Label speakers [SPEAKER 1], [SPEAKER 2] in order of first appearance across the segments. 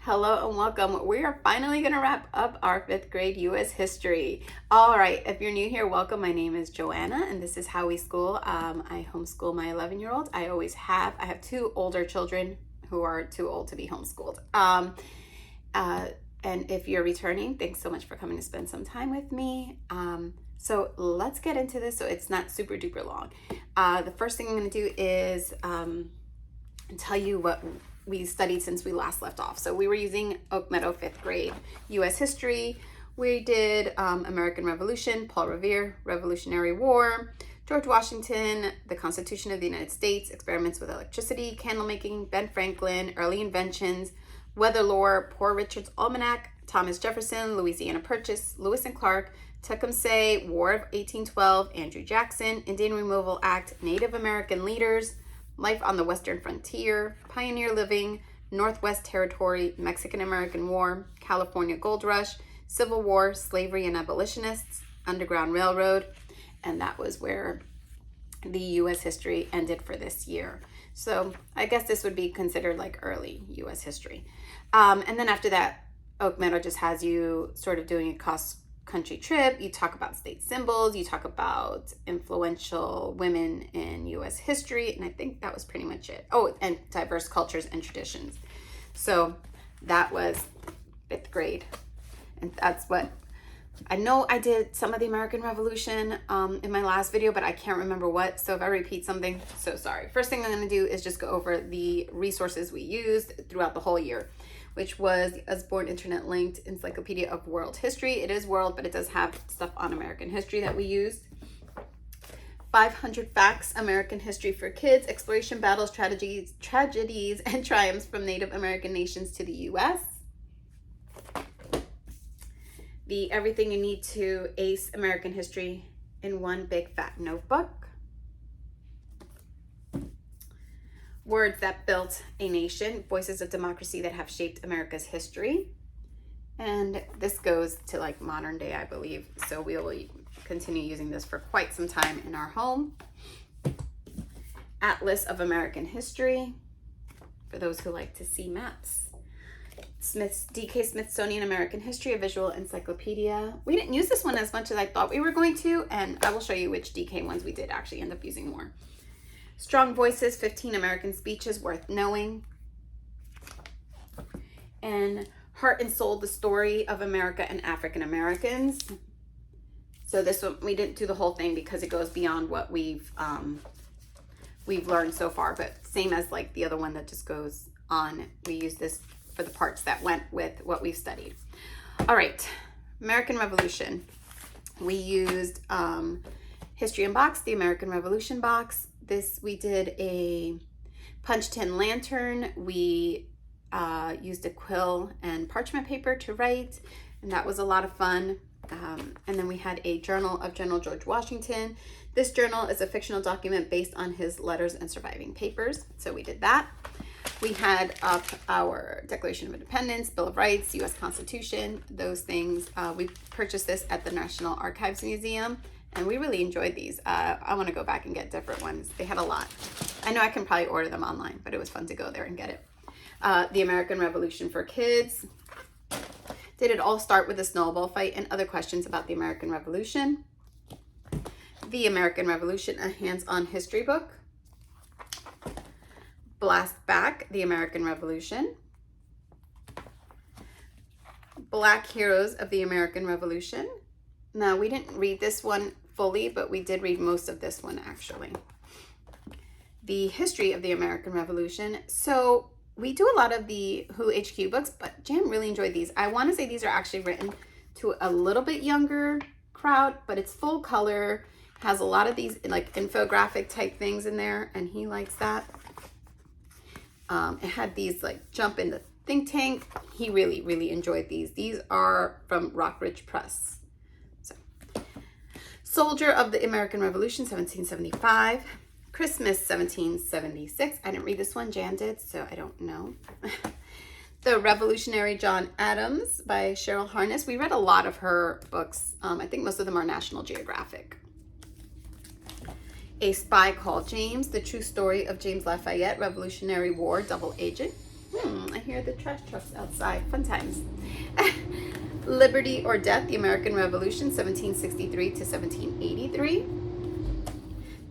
[SPEAKER 1] Hello and welcome. We are finally going to wrap up our 5th grade U.S. history. All right, if you're new here, welcome. My name is Joanna and this is How We School. I homeschool my 11-year-old. I have 2 older children who are too old to be homeschooled. And if you're returning, thanks so much for coming to spend some time with me. So let's get into this so it's not super duper long. The first thing I'm going to do is tell you what we studied since we last left off. So we were using Oak Meadow 5th grade U.S. history. We did American Revolution, Paul Revere, Revolutionary War, George Washington, the Constitution of the United States, experiments with electricity, candle making, Ben Franklin, early inventions, weather lore, Poor Richard's Almanac, Thomas Jefferson, Louisiana Purchase, Lewis and Clark, Tecumseh, War of 1812, Andrew Jackson, Indian Removal Act, Native American leaders, Life on the Western Frontier, Pioneer Living, Northwest Territory, Mexican-American War, California Gold Rush, Civil War, Slavery and Abolitionists, Underground Railroad, and that was where the U.S. history ended for this year. So I guess this would be considered like early U.S. history. And then after that, Oak Meadow just has you sort of doing a cross-country trip. You talk about state symbols, you talk about influential women in U.S. history, and I think that was pretty much it. Oh, and diverse cultures and traditions. So that was 5th grade. And that's what, I know I did some of the American Revolution in my last video, but I can't remember what. So if I repeat something, so sorry. First thing I'm going to do is just go over the resources we used throughout the whole year, which was the Usborne Internet Linked Encyclopedia of World History. It is world, but it does have stuff on American history that we used. 500 Facts, American History for Kids, Exploration, Battles, Tragedies, and Triumphs from Native American Nations to the U.S. The Everything You Need to Ace American History in One Big Fat Notebook. Words That Built a Nation, Voices of Democracy That Have Shaped America's History. And this goes to like modern day, I believe. So we will continue using this for quite some time in our home. Atlas of American History, for those who like to see maps. D.K. Smithsonian American History, a visual encyclopedia. We didn't use this one as much as I thought we were going to, and I will show you which DK ones we did actually end up using more. Strong Voices, 15 American Speeches Worth Knowing. And Heart and Soul, the Story of America and African Americans. So this one, we didn't do the whole thing because it goes beyond what we've learned so far, but same as like the other one that just goes on. We use this for the parts that went with what we've studied. All right, American Revolution. We used History Unboxed, the American Revolution box. We did a punch tin lantern. We used a quill and parchment paper to write, and that was a lot of fun. And then we had a journal of General George Washington. This journal is a fictional document based on his letters and surviving papers. So we did that. We had up our Declaration of Independence, Bill of Rights, U.S. Constitution, those things. We purchased this at the National Archives Museum, and we really enjoyed these. I want to go back and get different ones. They had a lot. I know I can probably order them online, but it was fun to go there and get it. The American Revolution for Kids. Did it all start with a snowball fight and other questions about the American Revolution? The American Revolution, a hands-on history book. Blast Back, the American Revolution. Black Heroes of the American Revolution. Now, we didn't read this one fully, but we did read most of this one actually. The History of the American Revolution. So we do a lot of the Who HQ books, but Jan really enjoyed these. I want to say these are actually written to a little bit younger crowd, but it's full color, has a lot of these like infographic type things in there, and he likes that. It had these like jump in the think tank. He really, really enjoyed these. These are from Rockridge Press. So, Soldier of the American Revolution, 1775. Christmas, 1776. I didn't read this one, Jan did, so I don't know. The Revolutionary John Adams by Cheryl Harness. We read a lot of her books. I think most of them are National Geographic. A Spy Called James, the true story of James Lafayette, Revolutionary War double agent. I hear the trash trucks outside. Fun times. Liberty or Death, the American Revolution, 1763 to 1783.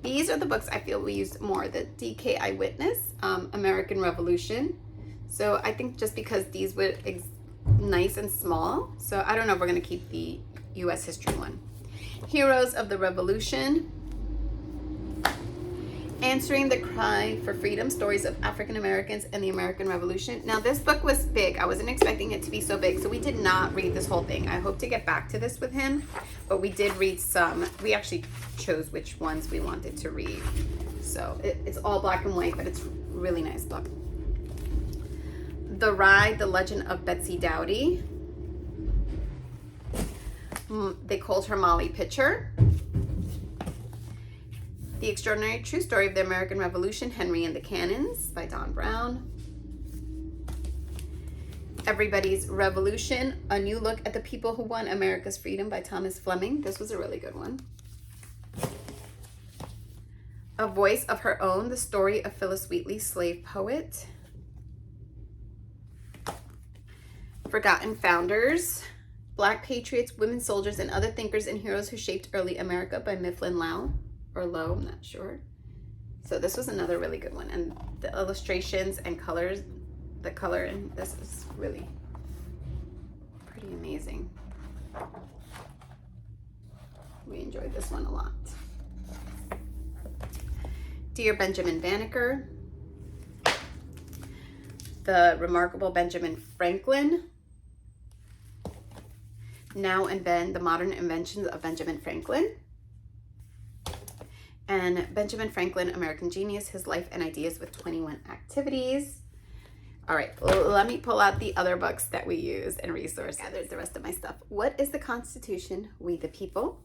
[SPEAKER 1] These are the books I feel we used more. The DK Eyewitness, American Revolution. So I think just because these were nice and small, so I don't know if we're going to keep the U.S. history one. Heroes of the Revolution, Answering the Cry for Freedom, Stories of African Americans and the American Revolution. Now this book was big. I wasn't expecting it to be so big, so we did not read this whole thing. I hope to get back to this with him, but we did read some. We actually chose which ones we wanted to read. So it's all black and white, but it's a really nice book. The Ride, The Legend of Betsy Dowdy. They called her Molly Pitcher. The Extraordinary True Story of the American Revolution, Henry and the Cannons by Don Brown. Everybody's Revolution, A New Look at the People Who Won America's Freedom by Thomas Fleming. This was a really good one. A Voice of Her Own, The Story of Phyllis Wheatley, Slave Poet. Forgotten Founders, Black Patriots, Women Soldiers, and Other Thinkers and Heroes Who Shaped Early America by Mifflin Lau, or Lowe, I'm not sure. So this was another really good one. And the illustrations and colors, the color in this is really pretty amazing. We enjoyed this one a lot. Dear Benjamin Banneker, The Remarkable Benjamin Franklin, Now and Then, The Modern Inventions of Benjamin Franklin, and Benjamin Franklin, American Genius, His Life and Ideas with 21 Activities. All right, let me pull out the other books that we used and resources. Gathered the rest of my stuff. What is the Constitution? We the People.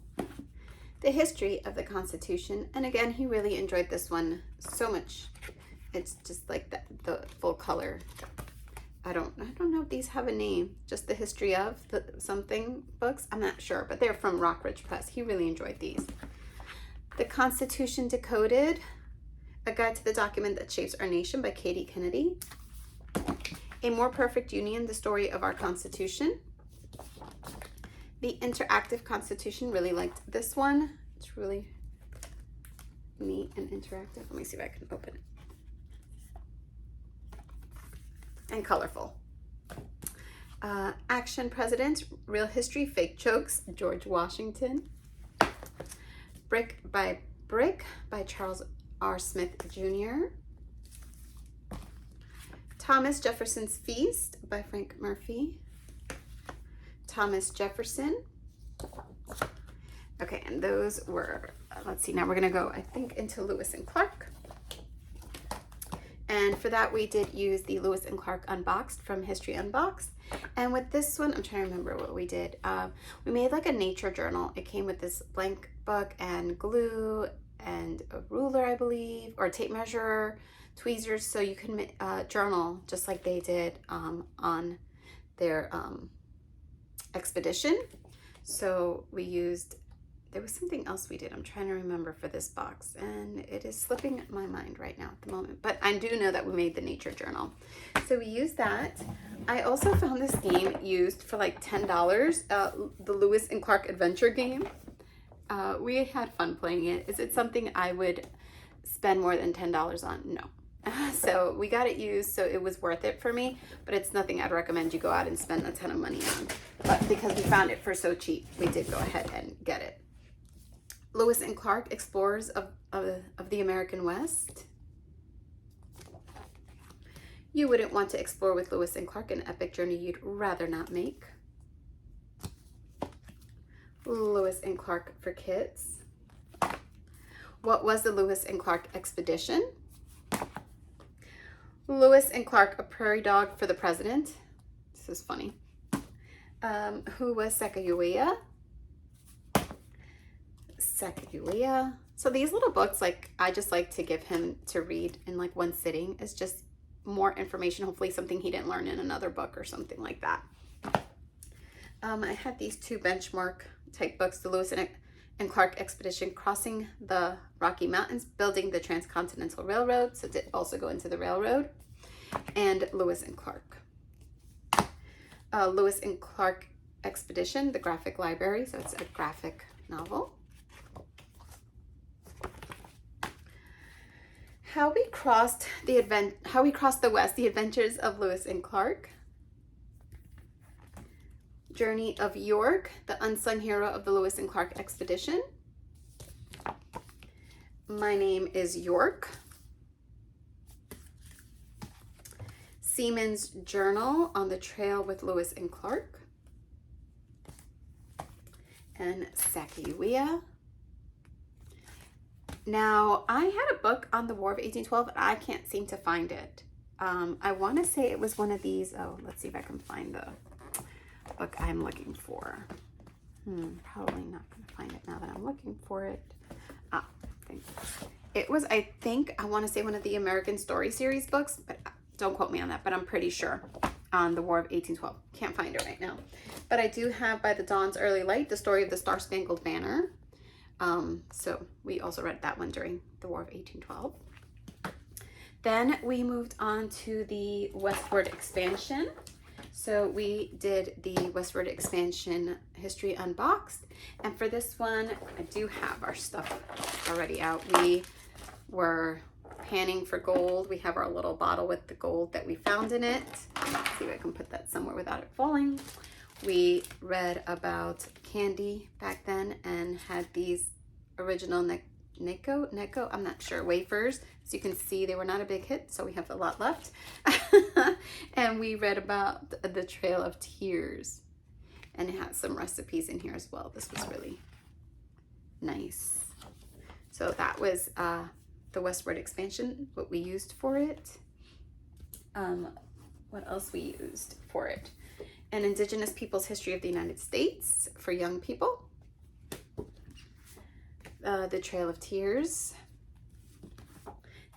[SPEAKER 1] The History of the Constitution. And again, he really enjoyed this one so much. It's just like the full color. I don't know if these have a name. Just the History of the something books. I'm not sure, but they're from Rockridge Press. He really enjoyed these. The Constitution Decoded, A Guide to the Document That Shapes Our Nation by Katie Kennedy. A More Perfect Union, The Story of Our Constitution. The Interactive Constitution, really liked this one. It's really neat and interactive. Let me see if I can open it. And colorful. Action President, Real History, Fake Jokes, George Washington. Brick by Brick by Charles R. Smith Jr. Thomas Jefferson's Feast by Frank Murphy. Thomas Jefferson. Okay, and those were, let's see, now we're gonna go, I think, into Lewis and Clark. And for that, we did use the Lewis and Clark Unboxed from History Unboxed. And with this one, I'm trying to remember what we did. We made like a nature journal. It came with this blank book and glue and a ruler, I believe, or a tape measure, tweezers, so you can journal just like they did on their expedition. So we used, there was something else we did. I'm trying to remember for this box, and it is slipping my mind right now at the moment. But I do know that we made the nature journal. So we used that. I also found this game used for like $10, the Lewis and Clark adventure game. We had fun playing it. Is it something I would spend more than $10 on? No. So we got it used, so it was worth it for me, but it's nothing I'd recommend you go out and spend a ton of money on. But because we found it for so cheap, we did go ahead and get it. Lewis and Clark, Explorers of the American West. You wouldn't want to explore with Lewis and Clark, an epic journey you'd rather not make. Lewis and Clark for kids. What was the Lewis and Clark expedition? Lewis and Clark, A Prairie Dog for the President. This is funny. Who was Sacagawea? Sacagawea. So these little books, like, I just like to give him to read in like one sitting. It's just more information, hopefully something he didn't learn in another book or something like that. I had these two benchmark type books, the Lewis and Clark Expedition, Crossing the Rocky Mountains, Building the Transcontinental Railroad. So it did also go into the railroad. and Lewis and Clark. Lewis and Clark Expedition, the graphic library, so it's a graphic novel. How we crossed the West, the adventures of Lewis and Clark. Journey of York, the unsung hero of the Lewis and Clark expedition. My Name is York. Seaman's Journal on the Trail with Lewis and Clark. And Sacagawea. Now, I had a book on the War of 1812, and I can't seem to find it. I want to say it was one of these. Oh, let's see if I can find the book I'm looking for. Probably not going to find it now that I'm looking for it. It was, I want to say one of the American Story Series books, but don't quote me on that, but I'm pretty sure on the War of 1812. Can't find it right now. But I do have By the Dawn's Early Light, the story of the Star-Spangled Banner. So we also read that one during the War of 1812. Then we moved on to the westward expansion. So we did the westward expansion history unboxed. And for this one, I do have our stuff already out. We were panning for gold. We have our little bottle with the gold that we found in it. Let's see if I can put that somewhere without it falling. We read about candy back then and had these original Necco, I'm not sure, wafers. As you can see, they were not a big hit, so we have a lot left. And we read about the Trail of Tears, and it has some recipes in here as well. This was really nice. So that was the westward expansion, what we used for it. What else we used for it? An Indigenous Peoples History of the United States for young people. The Trail of Tears.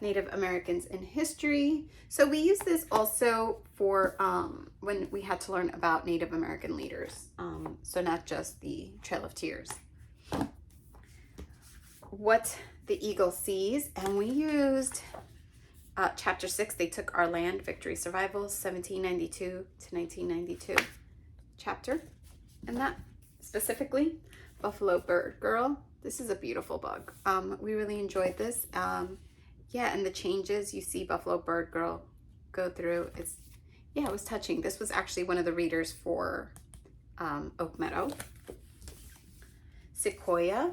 [SPEAKER 1] Native Americans in History. So we use this also for when we had to learn about Native American leaders. So not just the Trail of Tears. What the Eagle Sees. And we used chapter 6, They Took Our Land, Victory Survival, 1792 to 1992 chapter. And that specifically, Buffalo Bird Girl. This is a beautiful book. We really enjoyed this. Yeah, and the changes you see Buffalo Bird Girl go through. It was touching. This was actually one of the readers for Oak Meadow. Sequoia.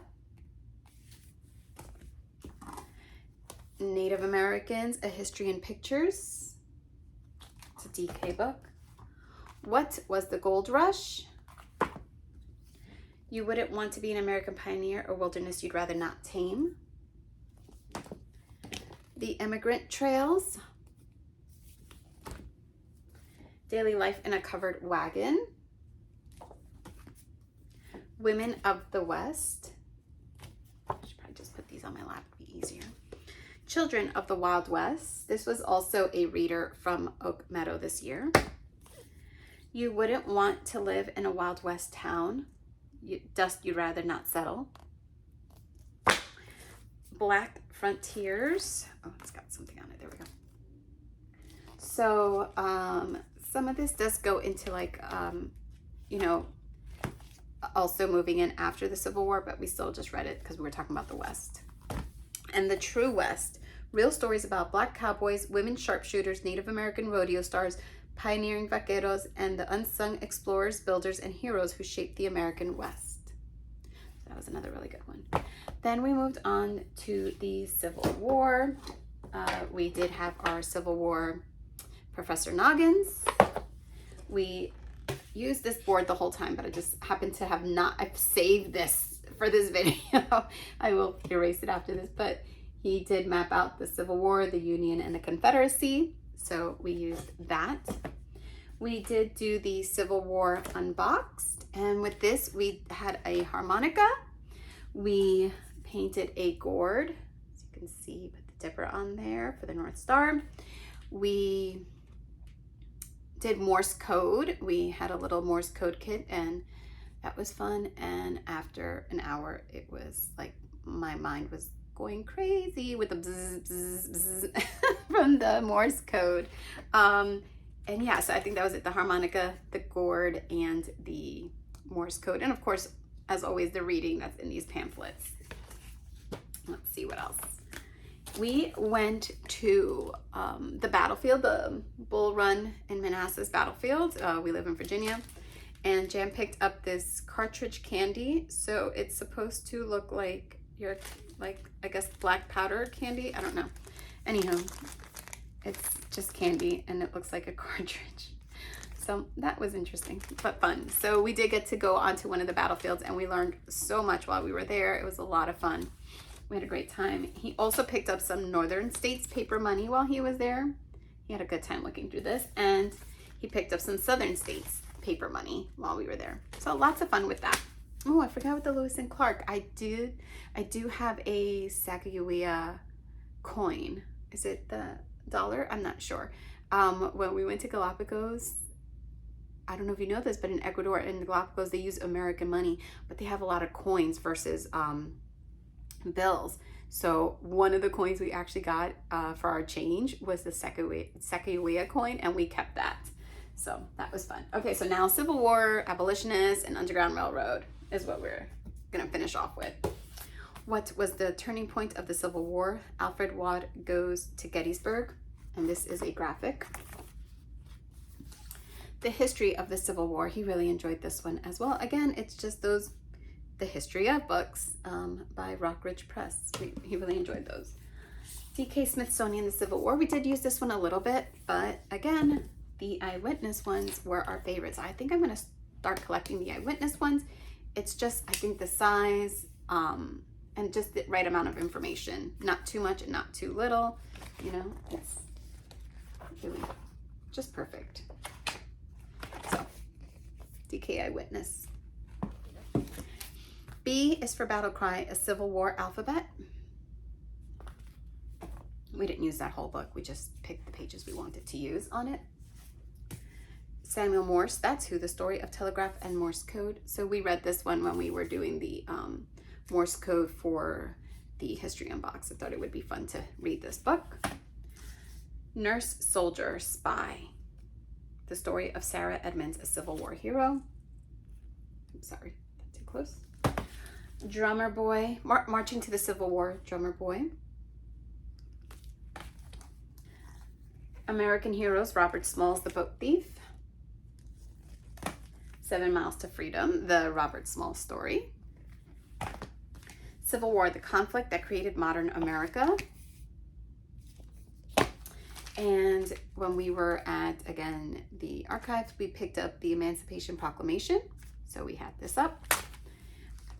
[SPEAKER 1] Native Americans, A History in Pictures. It's a DK book. What Was the Gold Rush? You Wouldn't Want to Be an American Pioneer, a Wilderness You'd Rather Not Tame. The Immigrant Trails. Daily Life in a Covered Wagon. Women of the West. I should probably just put these on my lap, it'd be easier. Children of the Wild West. This was also a reader from Oak Meadow this year. You Wouldn't Want to Live in a Wild West Town. Dust You'd Rather Not Settle. Black Frontiers. Oh, it's got something on it. There we go. So some of this does go into like, also moving in after the Civil War, but we still just read it because we were talking about the West. And the True West. Real stories about Black cowboys, women sharpshooters, Native American rodeo stars, pioneering vaqueros, and the unsung explorers, builders, and heroes who shaped the American West. So that was another really good one. Then we moved on to the Civil War. We did have our Civil War Professor Noggins. We used this board the whole time, but I just happened to have I've saved this for this video. I will erase it after this, but he did map out the Civil War, the Union, and the Confederacy. So we used that. We did do the Civil War Unboxed. And with this, we had a harmonica. We painted a gourd. As you can see, put the dipper on there for the North Star. We did Morse code. We had a little Morse code kit, and that was fun. And after an hour, it was like my mind was going crazy with the bzz, bzz, bzz from the Morse code. And yeah, so I think that was it. The harmonica, the gourd, and the Morse code. And of course, as always, the reading that's in these pamphlets. Let's see what else. We went to the battlefield, the Bull Run in Manassas Battlefield. We live in Virginia. And Jan picked up this cartridge candy. So it's supposed to look like I guess, black powder candy. I don't know. Anyhow, it's just candy and it looks like a cartridge. So that was interesting, but fun. So we did get to go onto one of the battlefields and we learned so much while we were there. It was a lot of fun. We had a great time. He also picked up some Northern States paper money while he was there. He had a good time looking through this. And he picked up some Southern States paper money while we were there. So lots of fun with that. Oh, I forgot with the Lewis and Clark. I do have a Sacagawea coin. Is it the dollar? I'm not sure. When we went to Galapagos, I don't know if you know this, but in Ecuador and the Galapagos, they use American money, but they have a lot of coins versus bills. So one of the coins we actually got for our change was the Sacagawea coin, and we kept that. So that was fun. Okay, so now Civil War, abolitionists, and Underground Railroad is what we're gonna finish off with. What was the turning point of the Civil War? Alfred Wadd goes to Gettysburg, and this is a graphic. The history of the Civil War, he really enjoyed this one as well. Again, it's just the history of books by Rockridge Press. He really enjoyed those. D.K. Smithsonian, the Civil War. We did use this one a little bit, but again, the eyewitness ones were our favorites. I think I'm gonna start collecting the eyewitness ones. It's just, I think the size and just the right amount of information. Not too much and not too little. You know, it's really just perfect. So, DK Eyewitness. B is for Battle Cry, a Civil War alphabet. We didn't use that whole book. We just picked the pages we wanted to use on it. Samuel Morse, that's who, the story of telegraph and Morse code. So we read this one when we were doing the Morse code for the History Unboxed. I thought it would be fun to read this book. Nurse, Soldier, Spy, the story of Sarah Edmonds, a Civil War hero. I'm sorry, that's too close. Drummer Boy, Marching to the Civil War, Drummer Boy. American Heroes, Robert Small's The Boat Thief. 7 Miles to Freedom, the Robert Small story. Civil War, the conflict that created modern America. And when we were at, again, the archives, we picked up the Emancipation Proclamation. So we had this up.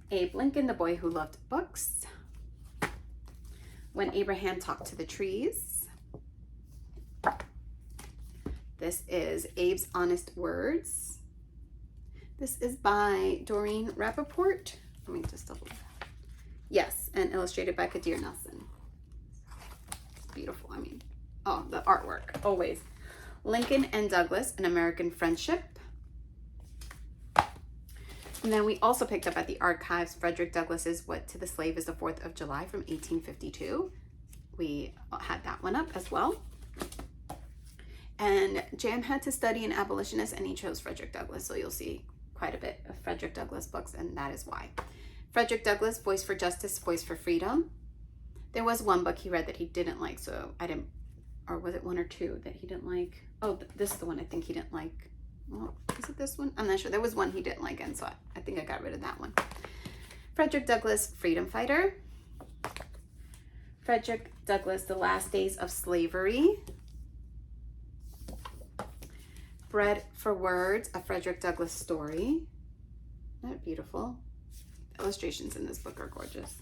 [SPEAKER 1] Abe Lincoln, the Boy Who Loved Books. When Abraham Talked to the Trees. This is Abe's Honest Words. This is by Doreen Rappaport. Let me just double check. Yes, and illustrated by Kadir Nelson. It's beautiful. I mean, oh, the artwork, always. Lincoln and Douglas, An American Friendship. And then we also picked up at the archives Frederick Douglass's What to the Slave is the 4th of July from 1852. We had that one up as well. And Jam had to study an abolitionist and he chose Frederick Douglass. So you'll see quite a bit of Frederick Douglass books, and that is why. Frederick Douglass, Voice for Justice, Voice for Freedom. There was one book he read that he didn't like, so I didn't, or was it one or two that he didn't like? Oh, this is the one I think he didn't like. Well, is it this one? I'm not sure. There was one he didn't like, and so I think I got rid of that one. Frederick Douglass, Freedom Fighter. Frederick Douglass, The Last Days of Slavery. Bread for Words, a Frederick Douglass story. Isn't that beautiful? The illustrations in this book are gorgeous.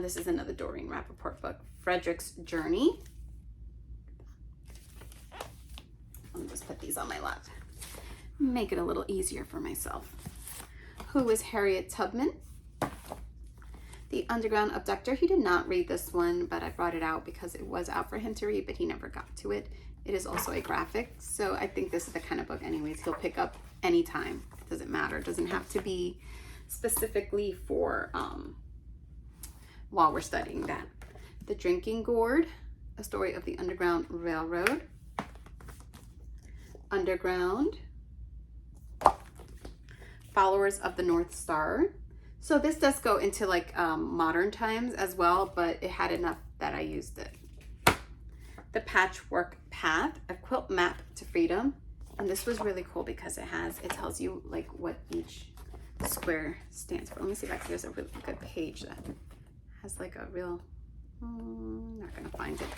[SPEAKER 1] This is another Doreen Rappaport book, Frederick's Journey. Let me just put these on my lap. Make it a little easier for myself. Who is Harriet Tubman? The Underground Abductor. He did not read this one, but I brought it out because it was out for him to read, but he never got to it. It is also a graphic, so I think this is the kind of book anyways he'll pick up anytime. It doesn't matter. It doesn't have to be specifically for while we're studying that. The Drinking Gourd, a story of the Underground Railroad. Underground, Followers of the North Star. So this does go into like modern times as well, but it had enough that I used it. The Patchwork Path, a quilt map to freedom. And this was really cool because it tells you like what each square stands for. Let me see if there's a really good page that has like a real, I'm not gonna find it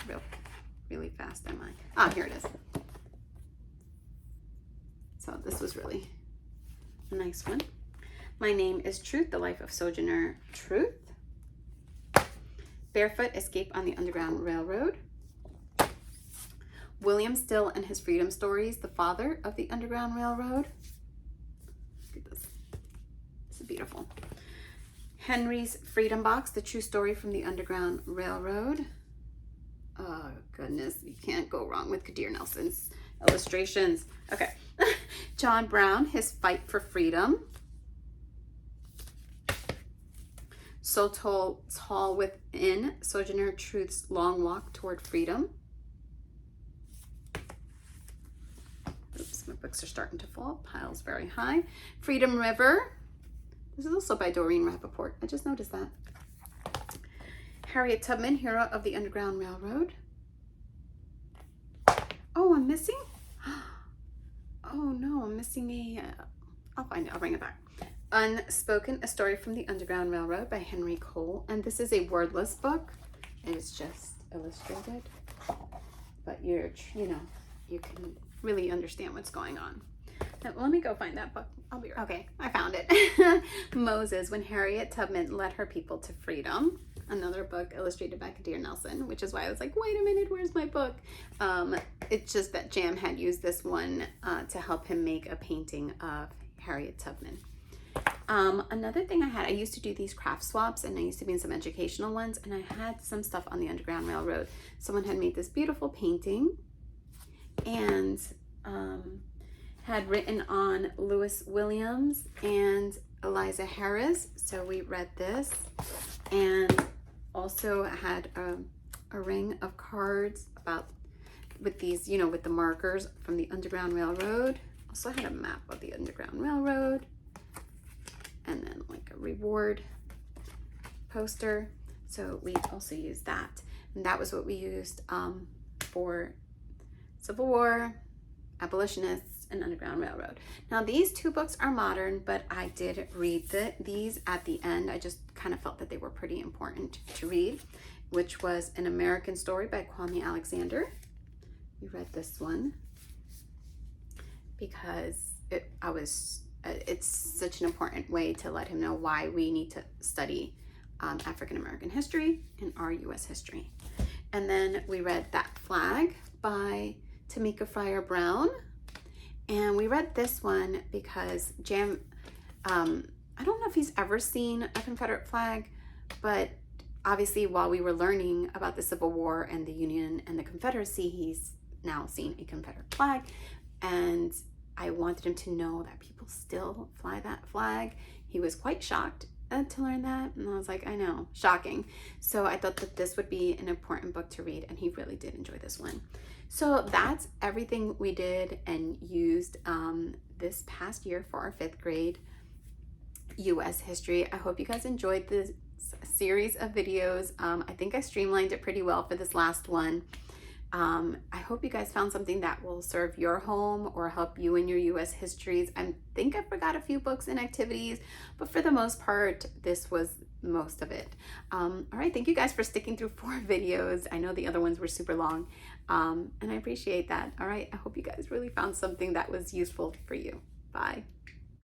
[SPEAKER 1] really fast, am I? Ah, here it is. So this was really a nice one. My Name is Truth, The Life of Sojourner Truth. Barefoot, Escape on the Underground Railroad. William Still and His Freedom Stories, the father of the Underground Railroad. Look at this. This is beautiful. Henry's Freedom Box, the true story from the Underground Railroad. Oh, goodness. You can't go wrong with Kadir Nelson's illustrations. Okay. John Brown, His Fight for Freedom. So Tall Within, Sojourner Truth's Long Walk Toward Freedom. Oops, my books are starting to fall. Piles very high. Freedom River. This is also by Doreen Rappaport. I just noticed that. Harriet Tubman, Hero of the Underground Railroad. Oh, I'm missing? Oh no, I'm missing a, I'll find it, I'll bring it back. Unspoken, A Story from the Underground Railroad by Henry Cole. And this is a wordless book. And it's just illustrated. But you can really understand what's going on. Now, let me go find that book. I'll be right. Okay, I found it. Moses, When Harriet Tubman Led Her People to Freedom. Another book illustrated by Kadir Nelson, which is why I was like, wait a minute, where's my book? It's just that Jam had used this one to help him make a painting of Harriet Tubman. Another thing I used to do these craft swaps, and I used to be in some educational ones, and I had some stuff on the Underground Railroad. Someone had made this beautiful painting and had written on Lewis Williams and Eliza Harris. So we read this, and also had a ring of cards with these, with the markers from the Underground Railroad. Also had a map of the Underground Railroad, and then like a reward poster. So we also used that, and that was what we used for Civil War, abolitionists, and Underground Railroad. Now these two books are modern, but I did read these at the end. I just kind of felt that they were pretty important to read, which was An American Story by Kwame Alexander. We read this one because it's such an important way to let him know why we need to study African American history and our U.S. history. And then we read That Flag by Tamika Fryer Brown. And we read this one because Jam, I don't know if he's ever seen a Confederate flag, but obviously while we were learning about the Civil War and the Union and the Confederacy, he's now seen a Confederate flag. And I wanted him to know that people still fly that flag. He was quite shocked to learn that, and I was like, I know, shocking. So I thought that this would be an important book to read, and he really did enjoy this one. So that's everything we did and used this past year for our 5th grade U.S. history. I hope you guys enjoyed this series of videos. I think I streamlined it pretty well for this last one. I hope you guys found something that will serve your home or help you in your U.S. histories. I think I forgot a few books and activities, but for the most part, this was most of it. All right, thank you guys for sticking through 4 videos. I know the other ones were super long, and I appreciate that. All right, I hope you guys really found something that was useful for you. Bye.